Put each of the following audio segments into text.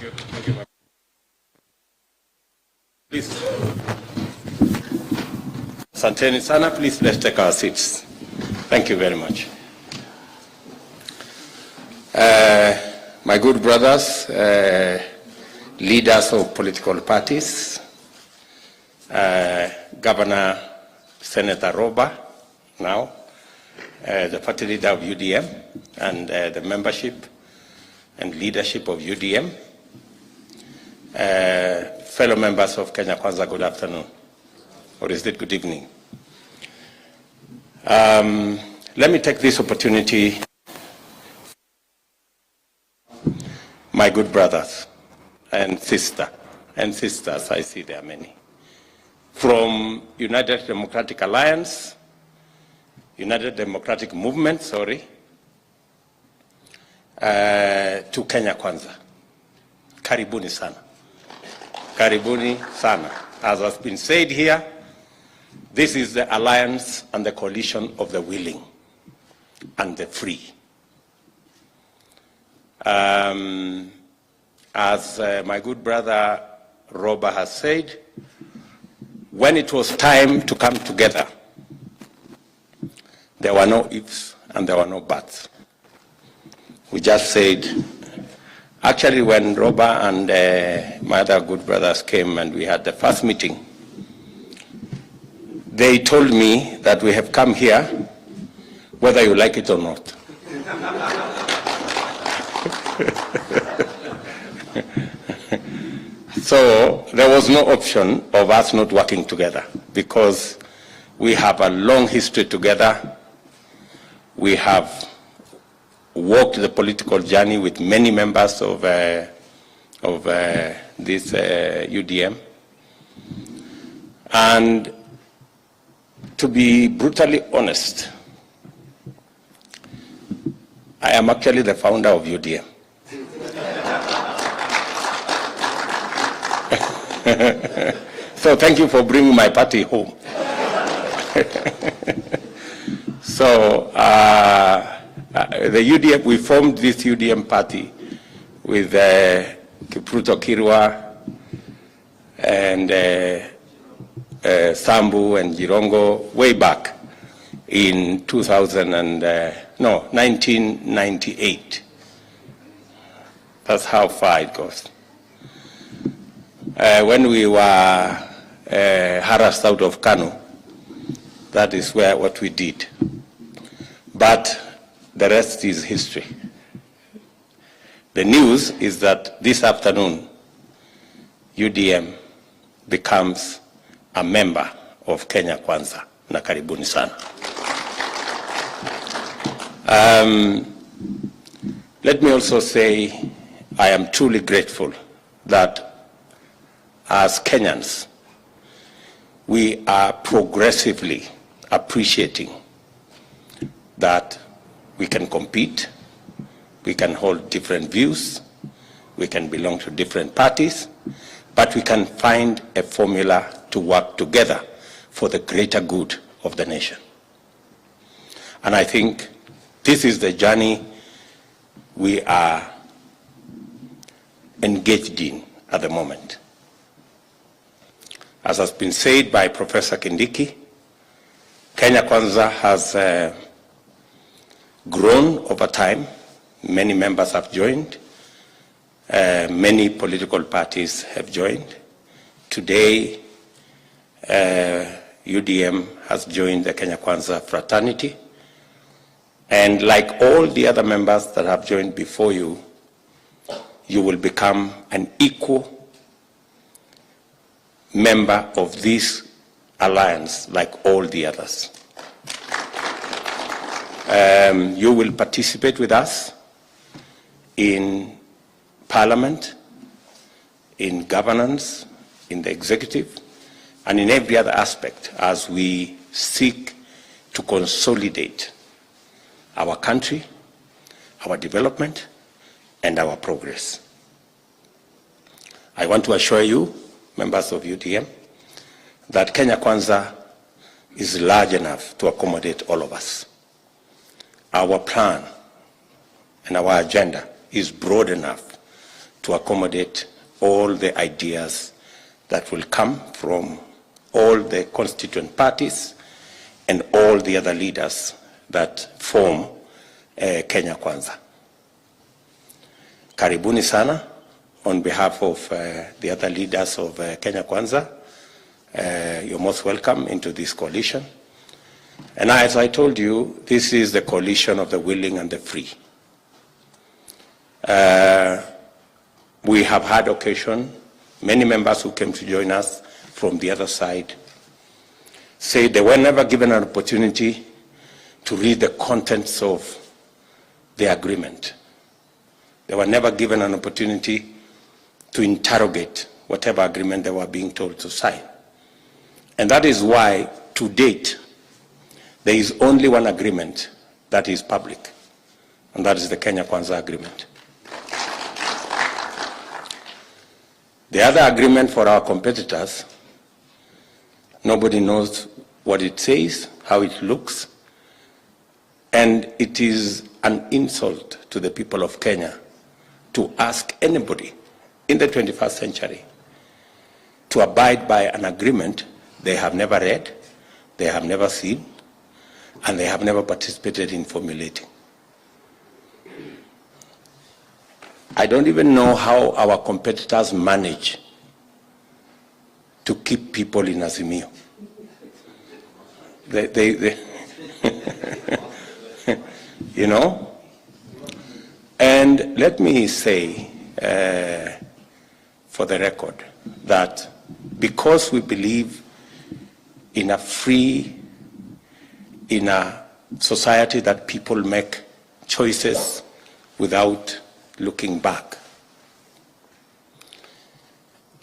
you. Thank you. Please. Asanteni sana. Please, let's take our seats. Thank you very much. My good brothers, leaders of political parties, Governor Senator Roba, now, the party leader of UDM, and the membership and leadership of UDM, fellow members of Kenya Kwanza, good afternoon, or is it good evening? Let me take this opportunity, my good brothers and sisters, I see there are many, from United Democratic Alliance, United Democratic Movement, to Kenya Kwanza. Karibuni sana. Karibuni sana. As has been said here, this is the alliance and the coalition of the willing and the free. As my good brother Robert has said, when it was time to come together, there were no ifs and there were no buts. We just said, actually when Robert and my other good brothers came and we had the first meeting, they told me that we have come here whether you like it or not. So there was no option of us not working together because we have a long history together. We have walked the political journey with many members of this UDM. And to be brutally honest, I am actually the founder of UDM. So thank you for bringing my party home. So the UDM, we formed this UDM party with Ruto Kirwa and Sambu and Jirongo way back in 1998. That's how far it goes. When we were harassed out of Kanu, that is what we did. But the rest is history. The news is that this afternoon, UDM becomes a member of Kenya Kwanza. Na karibuni sana. Let me also say I am truly grateful that as Kenyans, we are progressively appreciating that we can compete, we can hold different views, we can belong to different parties, but we can find a formula to work together for the greater good of the nation. And I think this is the journey we are engaged in at the moment. As has been said by Professor Kindiki, Kenya Kwanza has grown over time. Many members have joined. Many political parties have joined. Today, UDM has joined the Kenya Kwanza fraternity. And like all the other members that have joined before you, you will become an equal member of this alliance like all the others. You will participate with us in parliament, in governance, in the executive, and in every other aspect as we seek to consolidate our country, our development, and our progress. I want to assure you, members of UDM, that Kenya Kwanza is large enough to accommodate all of us. Our plan and our agenda is broad enough to accommodate all the ideas that will come from all the constituent parties and all the other leaders that form Kenya Kwanza. Karibuni sana on behalf of the other leaders of Kenya Kwanza. You're most welcome into this coalition. And as I told you, this is the coalition of the willing and the free. We have had occasion, many members who came to join us from the other side say they were never given an opportunity to read the contents of the agreement. They were never given an opportunity to interrogate whatever agreement they were being told to sign. And that is why, to date, there is only one agreement that is public, and that is the Kenya Kwanza Agreement. The other agreement for our competitors, nobody knows what it says, how it looks, and it is an insult to the people of Kenya to ask anybody in the 21st century to abide by an agreement they have never read, they have never seen, and they have never participated in formulating. I don't even know how our competitors manage to keep people in Azimio. They you know? And let me say, for the record, that because we believe in a free, in a society that people make choices without looking back,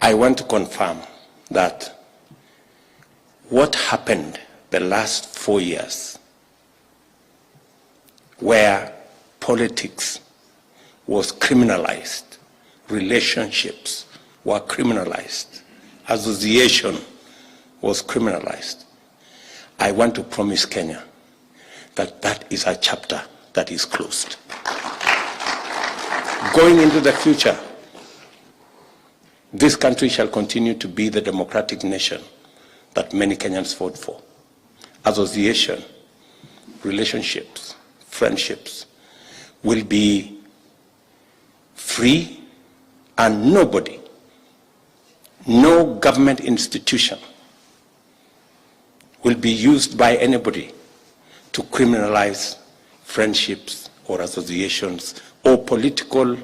I want to confirm that what happened the last 4 years, where politics was criminalized, relationships were criminalized, association was criminalized, I want to promise Kenya that that is a chapter that is closed. Going into the future, this country shall continue to be the democratic nation that many Kenyans fought for. Association, relationships, friendships will be free, and nobody, no government institution will be used by anybody to criminalize friendships or associations or political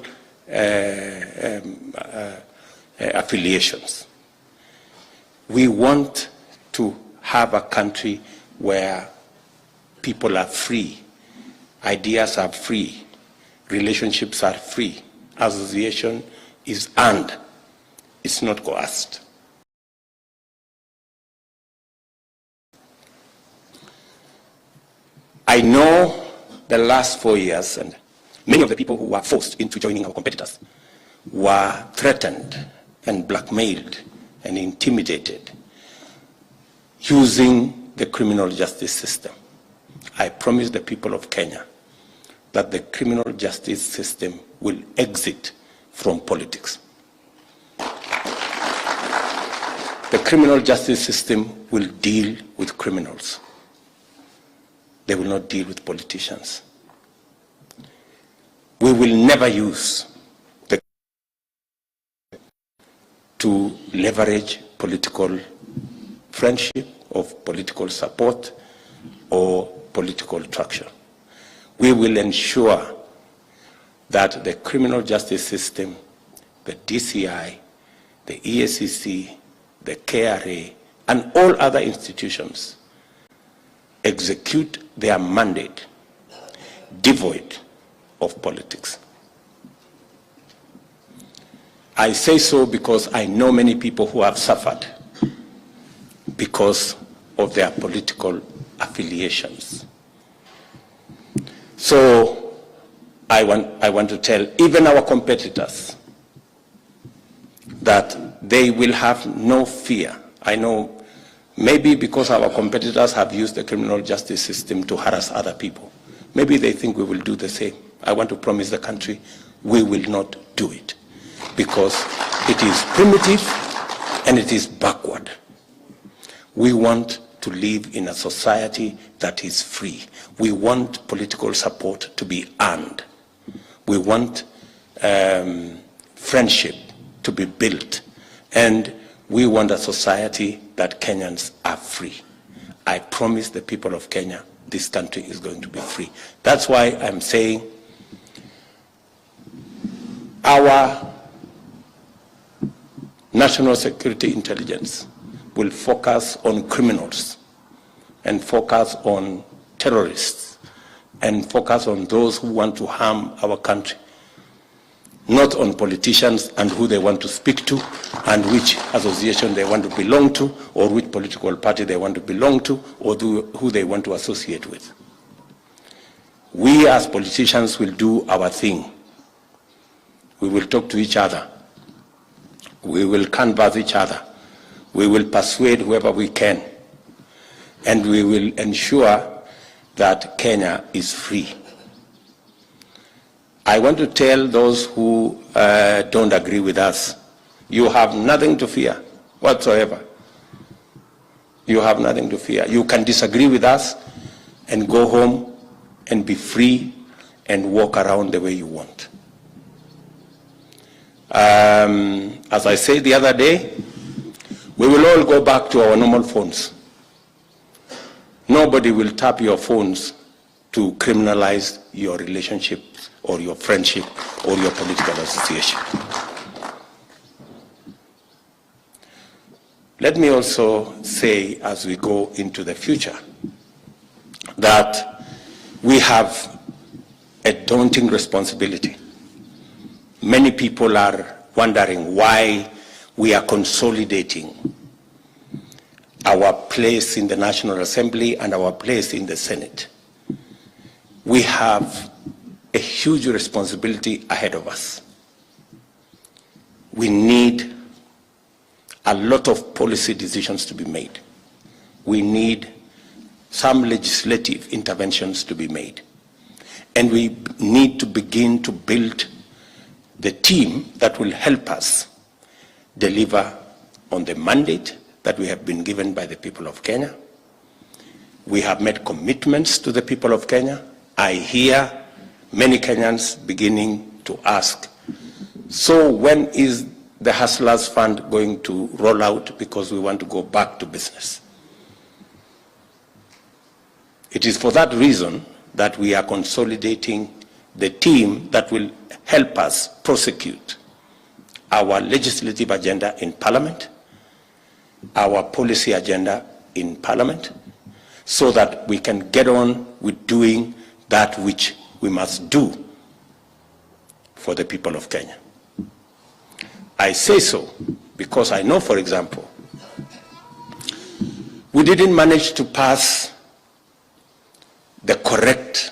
affiliations. We want to have a country where people are free, ideas are free, relationships are free, association is earned, it's not coerced. I know the last 4 years, and many of the people who were forced into joining our competitors were threatened and blackmailed and intimidated using the criminal justice system. I promise the people of Kenya that the criminal justice system will exit from politics. The criminal justice system will deal with criminals. They will not deal with politicians. We will never use the to leverage political friendship, of political support, or political traction. We will ensure that the criminal justice system, the DCI, the EACC, the KRA, and all other institutions execute their mandate devoid of politics. I say so because I know many people who have suffered because of their political affiliations. So I want to tell even our competitors that they will have no fear. I know maybe because our competitors have used the criminal justice system to harass other people, maybe they think we will do the same. I want to promise the country we will not do it. because it is primitive and it is backward. We want to live in a society that is free. We want political support to be earned. We want friendship to be built. And we want a society that Kenyans are free. I promise the people of Kenya, this country is going to be free. That's why I'm saying our national security intelligence will focus on criminals and focus on terrorists and focus on those who want to harm our country, not on politicians and who they want to speak to and which association they want to belong to or which political party they want to belong to or who they want to associate with. We as politicians will do our thing. We will talk to each other. We will canvass each other. We will persuade whoever we can. And we will ensure that Kenya is free. I want to tell those who don't agree with us, you have nothing to fear whatsoever. You have nothing to fear. You can disagree with us and go home and be free and walk around the way you want. As I said the other day, we will all go back to our normal phones. Nobody will tap your phones to criminalize your relationship or your friendship or your political association. Let me also say, as we go into the future, that we have a daunting responsibility. Many people are wondering why we are consolidating our place in the National Assembly and our place in the Senate. We have a huge responsibility ahead of us. We need a lot of policy decisions to be made. We need some legislative interventions to be made. And we need to begin to build the team that will help us deliver on the mandate that we have been given by the people of Kenya. We have made commitments to the people of Kenya. I hear many Kenyans beginning to ask, so when is the Hustlers Fund going to roll out, because we want to go back to business? It is for that reason that we are consolidating the team that will help us prosecute our legislative agenda in Parliament, our policy agenda in Parliament, so that we can get on with doing that which we must do for the people of Kenya. I say so because I know, for example, we didn't manage to pass the correct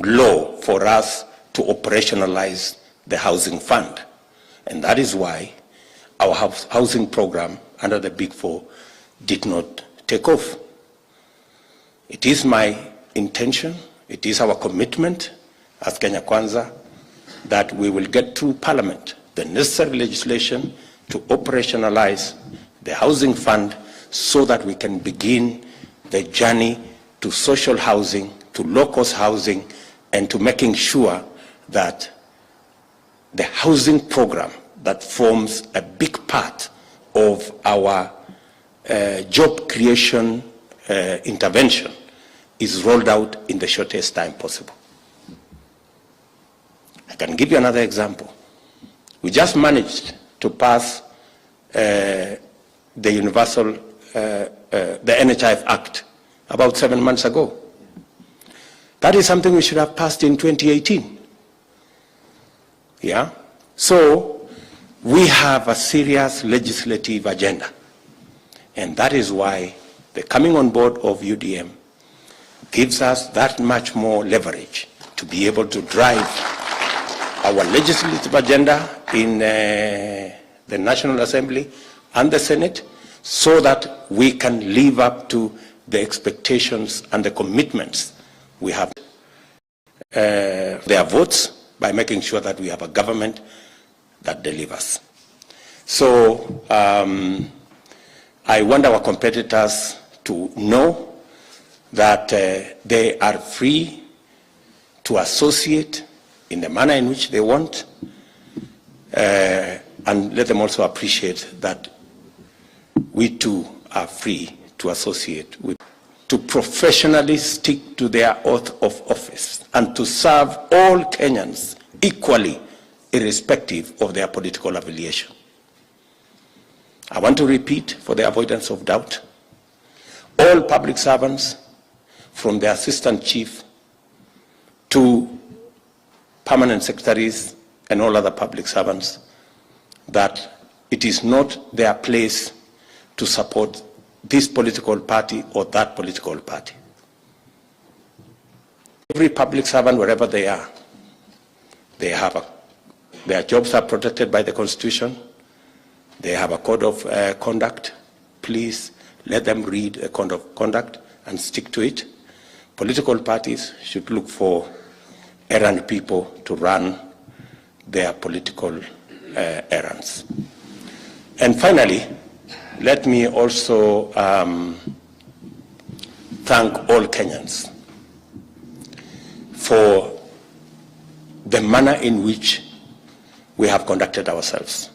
law for us to operationalize the housing fund. And that is why our housing program under the Big Four did not take off. It is my intention, it is our commitment as Kenya Kwanza that we will get through Parliament the necessary legislation to operationalize the housing fund so that we can begin the journey to social housing, to low-cost housing, and to making sure that the housing program that forms a big part of our job creation intervention is rolled out in the shortest time possible. I can give you another example. We just managed to pass the Universal, the NHIF Act about 7 months ago. That is something we should have passed in 2018. Yeah? So we have a serious legislative agenda. And that is why the coming on board of UDM gives us that much more leverage to be able to drive our legislative agenda in the National Assembly and the Senate so that we can live up to the expectations and the commitments we have. Their votes by making sure that we have a government that delivers. So I want our competitors to know that they are free to associate in the manner in which they want, and let them also appreciate that we too are free to associate with, to professionally stick to their oath of office and to serve all Kenyans equally, irrespective of their political affiliation. I want to repeat, for the avoidance of doubt, all public servants, from the assistant chief to permanent secretaries and all other public servants, that it is not their place to support this political party or that political party. Every public servant, wherever they are, their jobs are protected by the Constitution. They have a code of conduct. Please let them read the code of conduct and stick to it. Political parties should look for errand people to run their political errands. And finally, let me also thank all Kenyans for the manner in which we have conducted ourselves,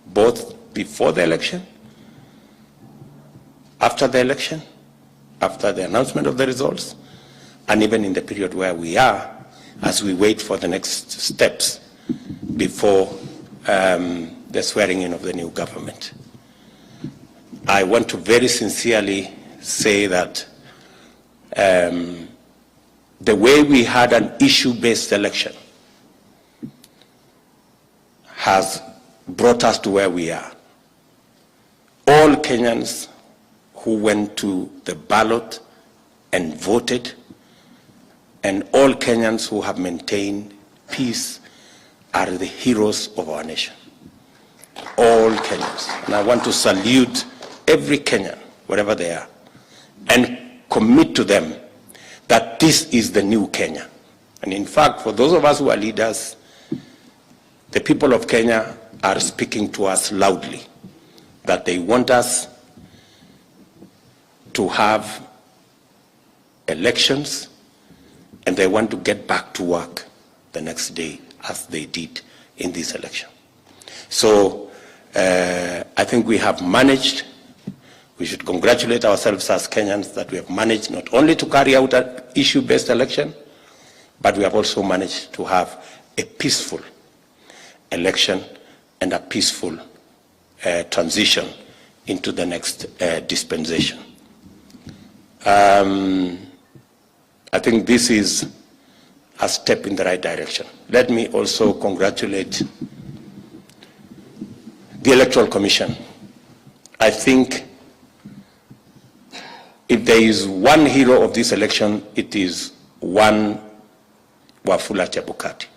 both before the election, after the election, after the announcement of the results, and even in the period where we are as we wait for the next steps before the swearing in of the new government. I want to very sincerely say that the way we had an issue-based election has brought us to where we are. All Kenyans who went to the ballot and voted, and all Kenyans who have maintained peace are the heroes of our nation. All Kenyans. And I want to salute every Kenyan, wherever they are, and commit to them that this is the new Kenya. And in fact, for those of us who are leaders, the people of Kenya are speaking to us loudly that they want us to have elections, and they want to get back to work the next day as they did in this election. So I think we have managed. We should congratulate ourselves as Kenyans that we have managed not only to carry out an issue-based election, but we have also managed to have a peaceful election and a peaceful transition into the next dispensation. I think this is a step in the right direction. Let me also congratulate the Electoral Commission. I think if there is one hero of this election, it is one Wafula Chebukati.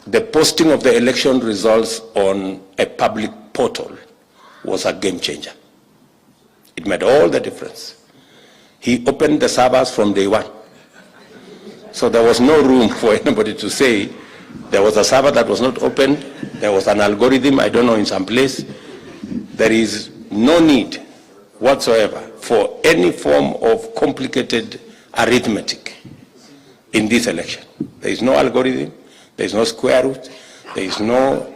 The posting of the election results on a public portal was a game changer. It made all the difference. He opened the servers from day one. So there was no room for anybody to say there was a server that was not opened, there was an algorithm, I don't know, in some place. There is no need whatsoever for any form of complicated arithmetic in this election. There is no algorithm, there is no square root, there is no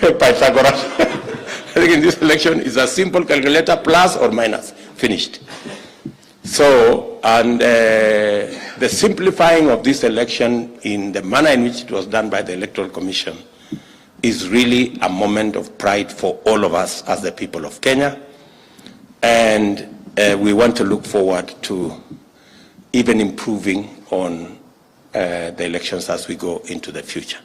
Pythagoras. I think in this election is a simple calculator, plus or minus, finished. So, and the simplifying of this election in the manner in which it was done by the Electoral Commission is really a moment of pride for all of us as the people of Kenya. And we want to look forward to even improving on the elections as we go into the future.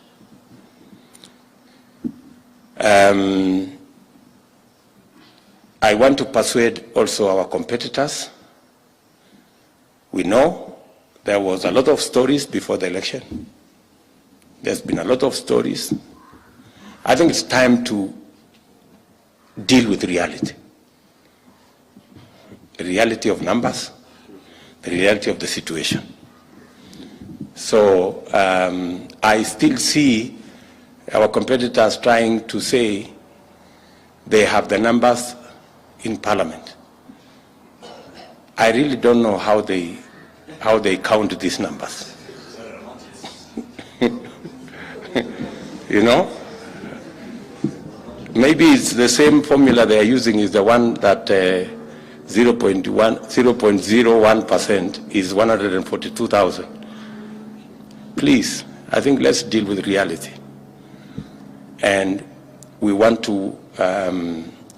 I want to persuade also our competitors. We know there was a lot of stories before the election. There's been a lot of stories. I think it's time to deal with reality. The reality of numbers, the reality of the situation. So I still see our competitors trying to say they have the numbers in Parliament. I really don't know how they count these numbers. You know? Maybe it's the same formula they are using is the one that 0.01% is 142,000. Please, I think let's deal with reality. And we want to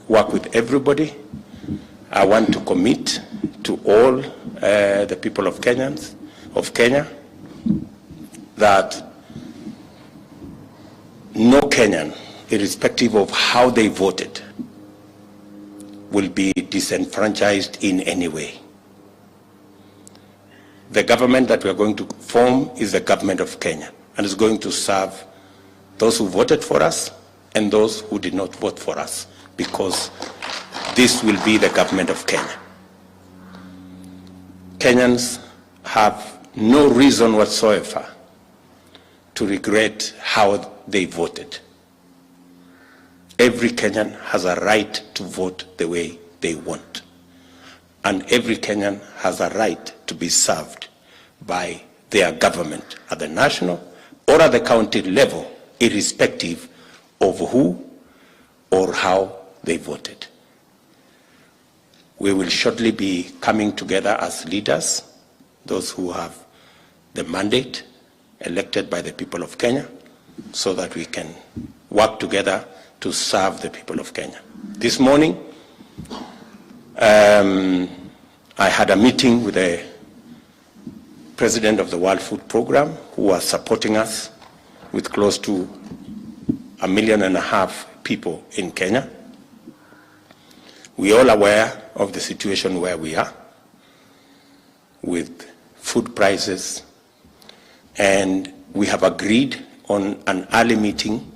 work with everybody. I want to commit to all the people of Kenya that no Kenyan, irrespective of how they voted, will be disenfranchised in any way. The government that we are going to form is the government of Kenya, and is going to serve those who voted for us and those who did not vote for us, because this will be the government of Kenya. Kenyans have no reason whatsoever to regret how they voted. Every Kenyan has a right to vote the way they want. And every Kenyan has a right to be served by their government at the national or at the county level, irrespective of who or how they voted. We will shortly be coming together as leaders, those who have the mandate elected by the people of Kenya, so that we can work together to serve the people of Kenya. This morning, I had a meeting with the president of the World Food Program, who was supporting us with close to 1.5 million people in Kenya. We are all aware of the situation where we are with food prices, and we have agreed on an early meeting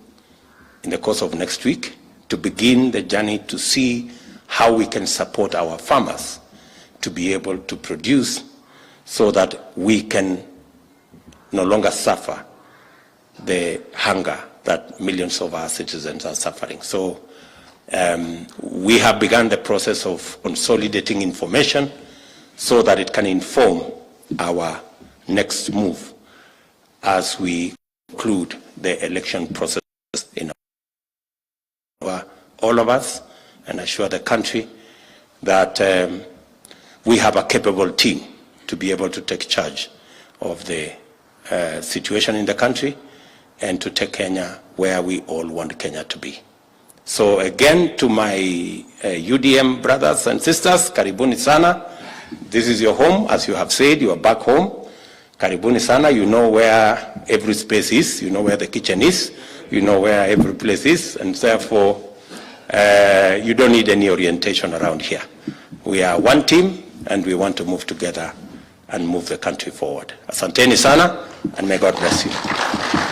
in the course of next week to begin the journey to see how we can support our farmers to be able to produce so that we can no longer suffer the hunger that millions of our citizens are suffering. So we have begun the process of consolidating information so that it can inform our next move as we conclude the election process in all of us, and assure the country that we have a capable team to be able to take charge of the situation in the country and to take Kenya where we all want Kenya to be. So again, to my UDM brothers and sisters, karibuni sana. This is your home. As you have said, you are back home. Karibuni sana. You know where every space is. You know where the kitchen is. You know where every place is. And therefore, you don't need any orientation around here. We are one team, and we want to move together and move the country forward. Asanteni sana, and may God bless you.